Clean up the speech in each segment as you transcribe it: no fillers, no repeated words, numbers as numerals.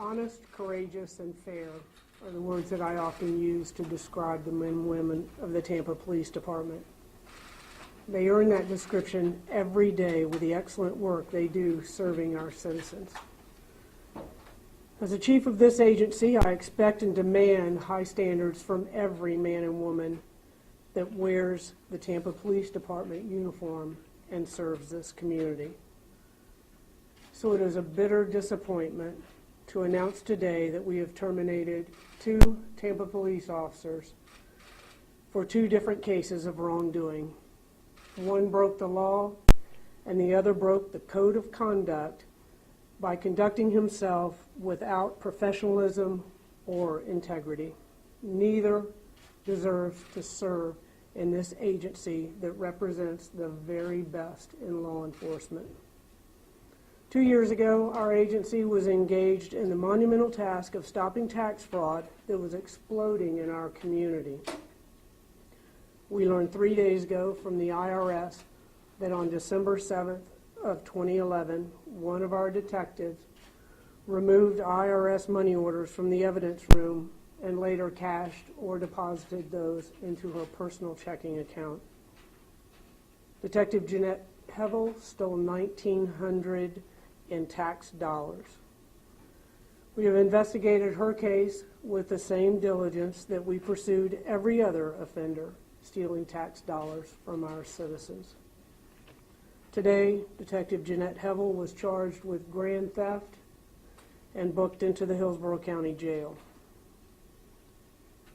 Honest, courageous, and fair are the words that I often use to describe the men and women of the Tampa Police Department. They earn that description every day with the excellent work they do serving our citizens. As the chief of this agency, I expect and demand high standards from every man and woman that wears the Tampa Police Department uniform and serves this community. So it is a bitter disappointment to announce today that we have terminated 2 Tampa police officers for 2 different cases of wrongdoing. One broke the law, and the other broke the code of conduct by conducting himself without professionalism or integrity. Neither deserves to serve in this agency that represents the very best in law enforcement. 2 years ago, our agency was engaged in the monumental task of stopping tax fraud that was exploding in our community. We learned 3 days ago from the IRS that on December 7th of 2011, one of our detectives removed IRS money orders from the evidence room and later cashed or deposited those into her personal checking account. Detective Jeanette Hevel stole $1,900 in tax dollars. We have investigated her case with the same diligence that we pursued every other offender stealing tax dollars from our citizens. Today, Detective Jeanette Hevel was charged with grand theft and booked into the Hillsborough County Jail.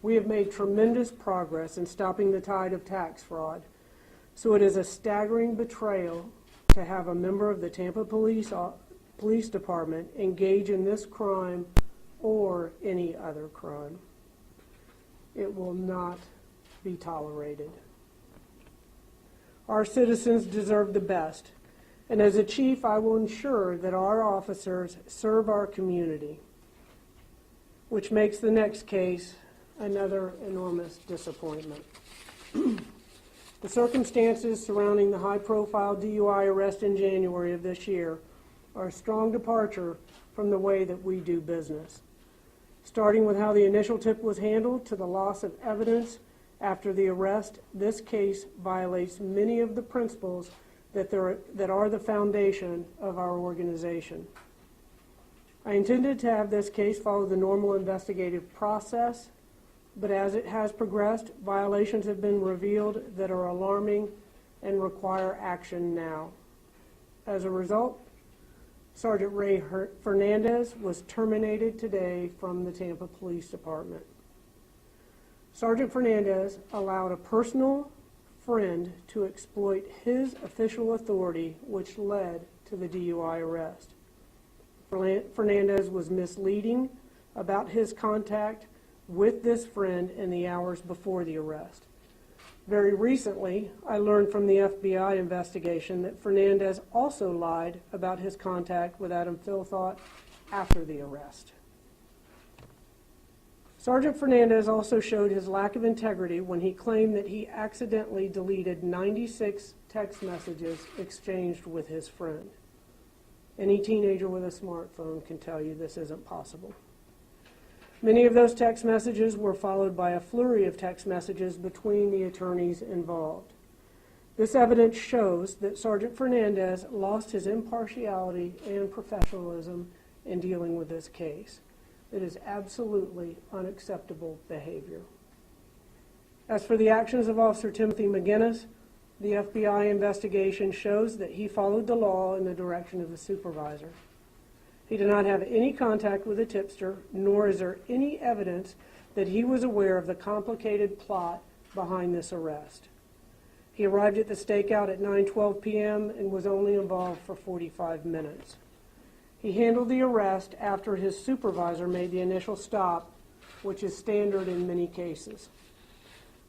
We have made tremendous progress in stopping the tide of tax fraud, so it is a staggering betrayal to have a member of the Tampa Police Department engage in this crime or any other crime. It will not be tolerated. Our citizens deserve the best, and as a chief, I will ensure that our officers serve our community, which makes the next case another enormous disappointment. The circumstances surrounding the high-profile DUI arrest in January of this year are a strong departure from the way that we do business. Starting with how the initial tip was handled to the loss of evidence after the arrest, this case violates many of the principles that are the foundation of our organization. I intended to have this case follow the normal investigative process, but as it has progressed, violations have been revealed that are alarming and require action now. As a result, Sergeant Ray Fernandez was terminated today from the Tampa Police Department. Sergeant Fernandez allowed a personal friend to exploit his official authority, which led to the DUI arrest. Fernandez was misleading about his contact with this friend in the hours before the arrest. Very recently, I learned from the FBI investigation that Fernandez also lied about his contact with Adam Philthought after the arrest. Sergeant Fernandez also showed his lack of integrity when he claimed that he accidentally deleted 96 text messages exchanged with his friend. Any teenager with a smartphone can tell you this isn't possible. Many of those text messages were followed by a flurry of text messages between the attorneys involved. This evidence shows that Sergeant Fernandez lost his impartiality and professionalism in dealing with this case. It is absolutely unacceptable behavior. As for the actions of Officer Timothy McGinnis, the FBI investigation shows that he followed the law in the direction of the supervisor. He did not have any contact with the tipster, nor is there any evidence that he was aware of the complicated plot behind this arrest. He arrived at the stakeout at 9:12 p.m. and was only involved for 45 minutes. He handled the arrest after his supervisor made the initial stop, which is standard in many cases.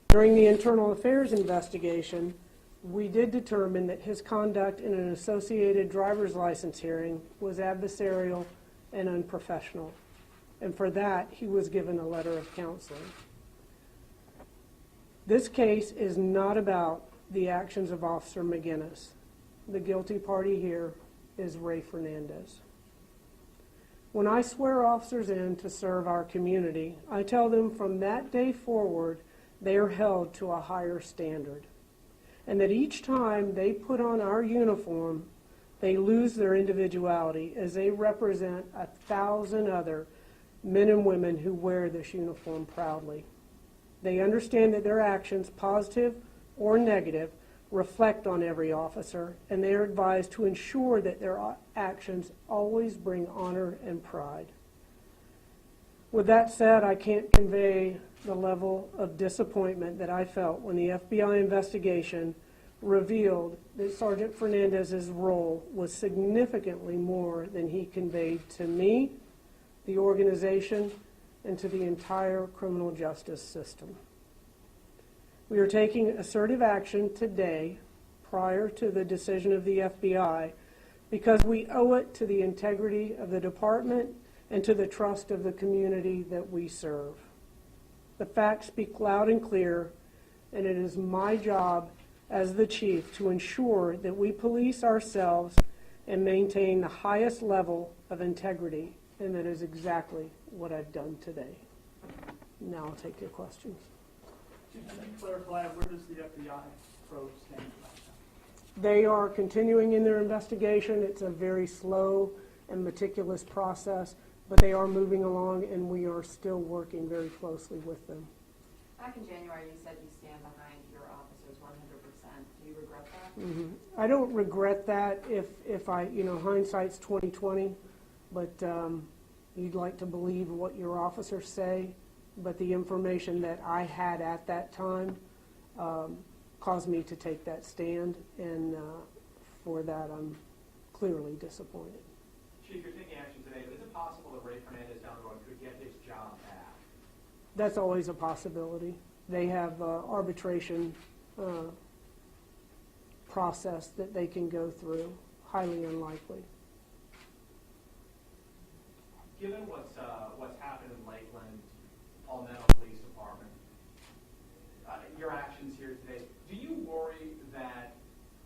During the internal affairs investigation, we did determine that his conduct in an associated driver's license hearing was adversarial and unprofessional, and for that he was given a letter of counseling. This case is not about the actions of Officer McGinnis. The guilty party here is Ray Fernandez. When I swear officers in to serve our community, I tell them from that day forward they are held to a higher standard, and that each time they put on our uniform, they lose their individuality as they represent 1,000 other men and women who wear this uniform proudly. They understand that their actions, positive or negative, reflect on every officer, and they are advised to ensure that their actions always bring honor and pride. With that said, I can't convey the level of disappointment that I felt when the FBI investigation revealed that Sergeant Fernandez's role was significantly more than he conveyed to me, the organization, and to the entire criminal justice system. We are taking assertive action today, prior to the decision of the FBI, because we owe it to the integrity of the department and to the trust of the community that we serve. The facts speak loud and clear, and it is my job as the chief to ensure that we police ourselves and maintain the highest level of integrity, and that is exactly what I've done today. Now I'll take your questions. Can you clarify, where does the FBI probe stand right now? They are continuing in their investigation. It's a very slow and meticulous process, but they are moving along, and we are still working very closely with them. Back in January, you said you stand behind your officers 100%. Do you regret that? Mm-hmm. I don't regret that if I, hindsight's 20/20, but you'd like to believe what your officers say, but the information that I had at that time caused me to take that stand, and for that I'm clearly disappointed. Chief, you're taking action today, but is it possible that Ray Fernandez down the road could get his job back? That's always a possibility. They have arbitration process that they can go through. Highly unlikely. Given what's happened in Lakeland, Palmetto Police Department, your actions here today, do you worry that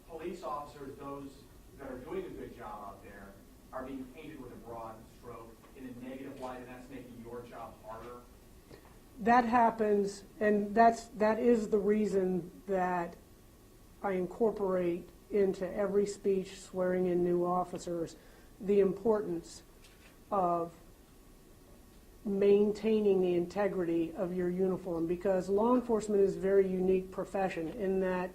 police officers, those that are doing a good job out there, are being painted with a broad stroke in a negative light, and that's making your job harder? That happens, and that is the reason that I incorporate into every speech swearing in new officers the importance of maintaining the integrity of your uniform, because law enforcement is a very unique profession in that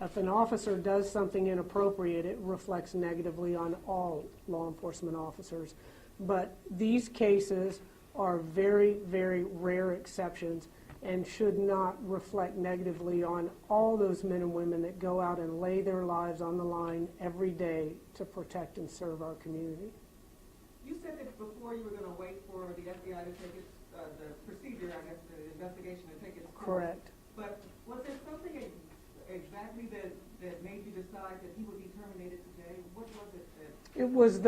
if an officer does something inappropriate, it reflects negatively on all law enforcement officers. But these cases are very, very rare exceptions and should not reflect negatively on all those men and women that go out and lay their lives on the line every day to protect and serve our community. You said that before you were going to wait for the FBI to take its, the procedure, I guess, the investigation to take its course. Correct. But was there something exactly that made you decide that he would be terminated today? What was it that... It was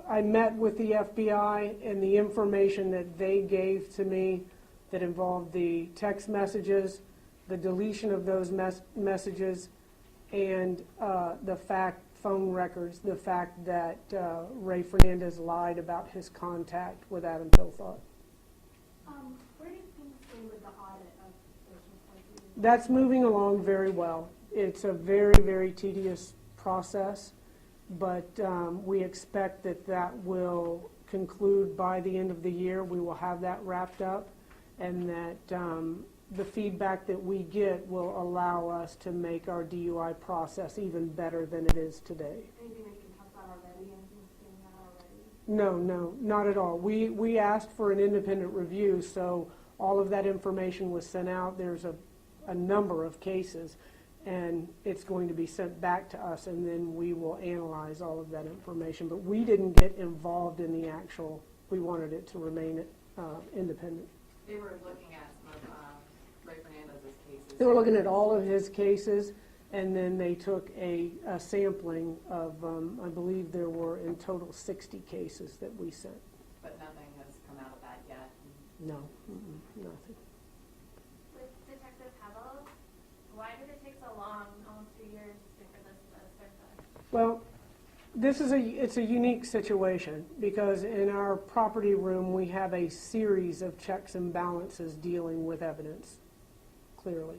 I met with the FBI, and the information that they gave to me that involved the text messages, the deletion of those messages, and phone records, the fact that Ray Fernandez lied about his contact with Adam Pilthought. Where do things stand with the audit of social policy? That's moving along very well. It's a very, very tedious process, but we expect that will conclude by the end of the year. We will have that wrapped up, and that the feedback that we get will allow us to make our DUI process even better than it is today. Anything that you can talk about already? Anything standing out already? No, not at all. We asked for an independent review, so all of that information was sent out. There's a number of cases, and it's going to be sent back to us, and then we will analyze all of that information. But we didn't get involved in the actual, we wanted it to remain independent. They were looking at some of Ray Fernandez's cases. They were looking at all of his cases, and then they took a sampling of, I believe there were in total 60 cases that we sent. But nothing has come out of that yet? No, nothing. With Detective Havel, why did it take so long, almost 2 years, for this to start? Well, It's a unique situation because in our property room, we have a series of checks and balances dealing with evidence, clearly.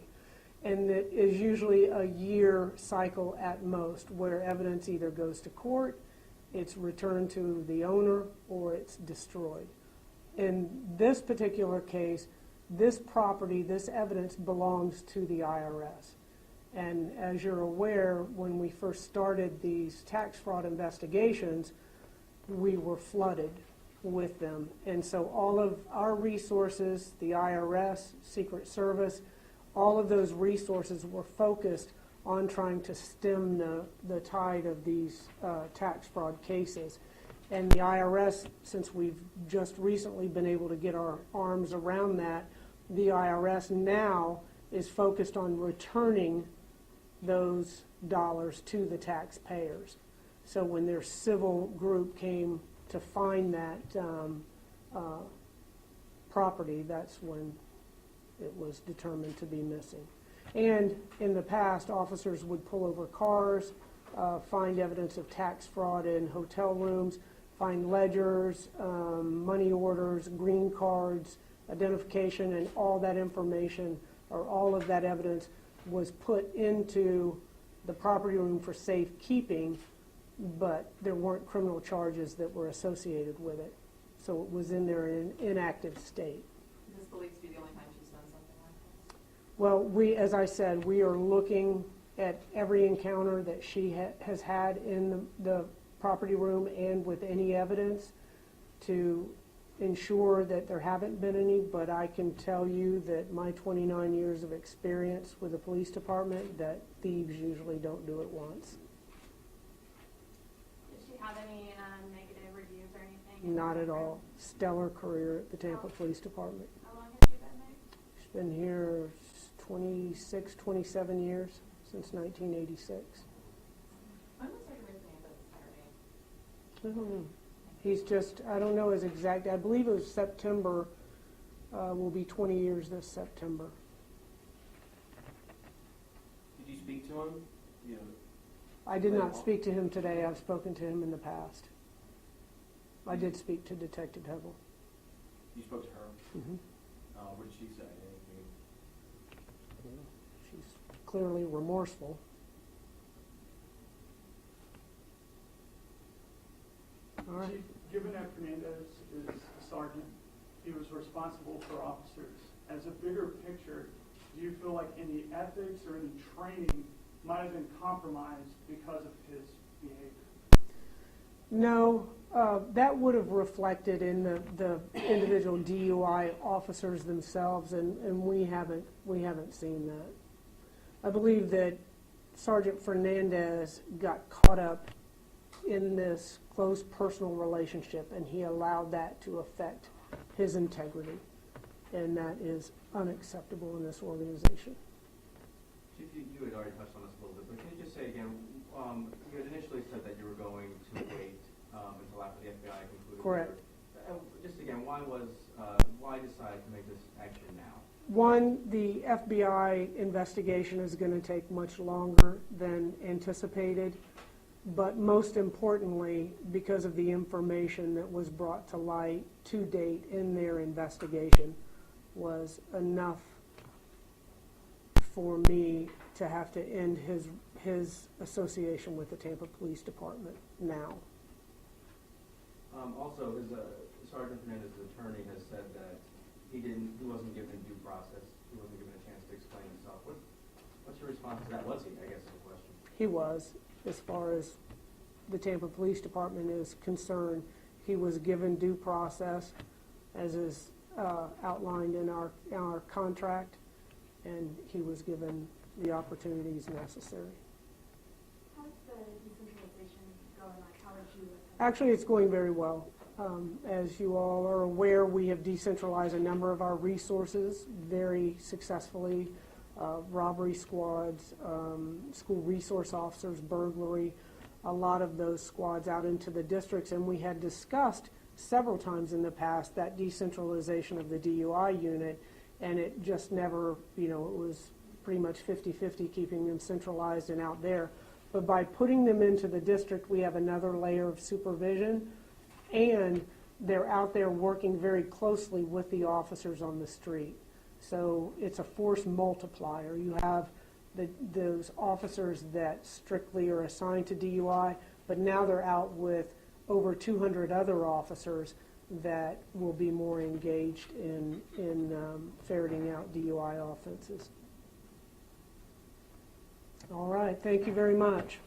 And it is usually a year cycle at most where evidence either goes to court, it's returned to the owner, or it's destroyed. In this particular case, this property, this evidence belongs to the IRS. And as you're aware, when we first started these tax fraud investigations, we were flooded with them. And so all of our resources, the IRS, Secret Service, all of those resources were focused on trying to stem the tide of these tax fraud cases. And the IRS, since we've just recently been able to get our arms around that, the IRS now is focused on returning those dollars to the taxpayers. So when their civil group came to find that property, that's when it was determined to be missing. And in the past, officers would pull over cars, find evidence of tax fraud in hotel rooms, find ledgers, money orders, green cards, identification, and all that information, or all of that evidence was put into the property room for safekeeping, but there weren't criminal charges that were associated with it. So it was in there in an inactive state. Does this believed to be the only time she's done something like this? Well, as I said, we are looking at every encounter that she has had in the property room and with any evidence to ensure that there haven't been any, but I can tell you that my 29 years of experience with the police department, that thieves usually don't do it once. Did she have any negative reviews or anything? Not at all. Stellar career at the Tampa Police Department. How long has she been there? She's been here 26, 27 years, since 1986. When was her originally I don't know. He's just, I don't know his exact, I believe it was September, will be 20 years this September. Did you speak to him? You know, I did not speak to him today. I've spoken to him in the past. I did speak to Detective Hevel. you spoke to her. Mhm. What did she say? Anything? She's clearly remorseful. All right. Chief, given that Fernandez is a sergeant, he was responsible for officers. As a bigger picture, do you feel like any ethics or any training might have been compromised because of his behavior? No, that would have reflected in the individual DUI officers themselves, and we haven't seen that. I believe that Sergeant Fernandez got caught up in this close personal relationship, and he allowed that to affect his integrity, and that is unacceptable in this organization. Chief, you had already touched on this a little bit, but can you just say again, you had initially said that you were going to wait until after the FBI concluded. Correct. Just again, why decide to make this action now? One, the FBI investigation is going to take much longer than anticipated, but most importantly, because of the information that was brought to light to date in their investigation, was enough for me to have to end his association with the Tampa Police Department now. Also, Sergeant Fernandez's attorney has said that he wasn't given due process. He wasn't given a chance to explain himself. What's your response to that? Was he? I guess is the question. He was, as far as the Tampa Police Department is concerned. He was given due process, as is outlined in our contract, and he was given the opportunities necessary. How's the decentralization going? Like, how would you? Actually, it's going very well. As you all are aware, we have decentralized a number of our resources very successfully. Robbery squads, school resource officers, burglary, a lot of those squads out into the districts, and we had discussed several times in the past that decentralization of the DUI unit, and it just never, it was pretty much 50-50 keeping them centralized and out there. But by putting them into the district, we have another layer of supervision, and they're out there working very closely with the officers on the street. So it's a force multiplier. You have those officers that strictly are assigned to DUI, but now they're out with over 200 other officers that will be more engaged in ferreting out DUI offenses. All right, thank you very much.